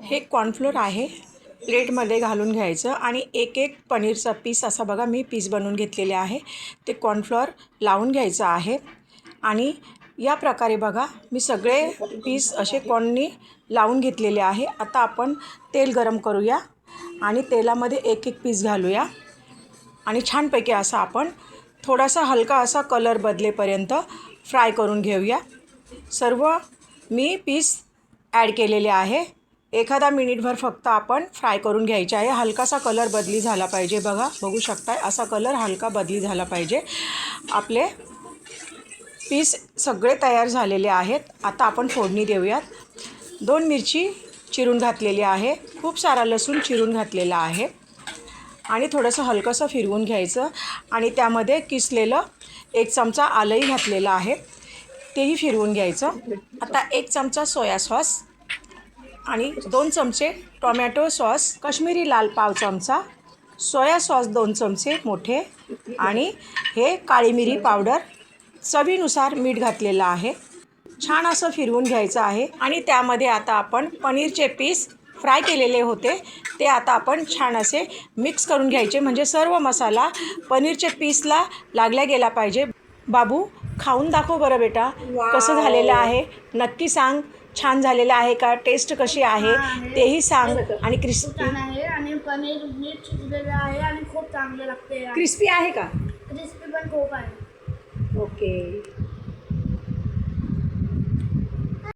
हे कॉर्नफ्लोअर आहे, प्लेटमध्ये घालून घ्यायचं आणि एक एक पनीरचा पीस असा बघा मी पीस बनवून घेतलेले आहे. ते कॉर्नफ्लोअर लावून घ्यायचं आहे आणि या प्रकारे बघा मी सगळे पीस असे कॉर्ननी लावून घेतलेले आहे. आता आपण तेल गरम करूया आणि तेलामध्ये एक एक पीस घालूया आणि छानपैकी असा आपण थोडासा हलका असा कलर बदलेपर्यंत फ्राय करून घेऊया. सर्व मी पीस ॲड केलेले आहे. एखादा मिनिटभर फक्त आपण फ्राय करून घ्यायचे आहे. हलकासा कलर बदली झाला पाहिजे. बघू शकताय असा कलर हलका बदली झाला पाहिजे. आपले पीस सगळे तयार झालेले आहेत. आता आपण फोडणी देऊयात. 2 मिरची चिरून घातलेली आहे, खूप सारा लसूण चिरून घातलेला आहे आणि थोडंसं हलकंसं फिरवून घ्यायचं आणि त्यामध्ये किसलेलं 1 चमचा आलंही घातलेलं आहे, तेही फिरवून घ्यायचं. आता 1 चमचा सोया सॉस आणि 2 चमचे टोमॅटो सॉस, काश्मीरी लाल पाव चमचा, सोया सॉस 2 चमचे मोठे आणि हे काळी मिरी पावडर, चवीनुसार मीठ घातलेलं आहे. छान असं फिरवून घ्यायचं आहे आणि त्यामध्ये आता आपण पनीरचे पीस फ्राय केलेले होते ते आता आपण छान असे मिक्स करून घ्यायचे, म्हणजे सर्व मसाला पनीरचे पीसला लागला गेला पाहिजे. बाबू खाऊन दाखव बरं बेटा, कसं झालेलं आहे नक्की सांग. छान झालेलं आहे का? टेस्ट कशी आहे तेही सांग. आणि क्रिस्पी आहे आणि पनीर नीट शिजलेलं आहे आणि खूप चांगले लागते. क्रिस्पी आहे का? क्रिस्पी पण खूप आहे. ओके.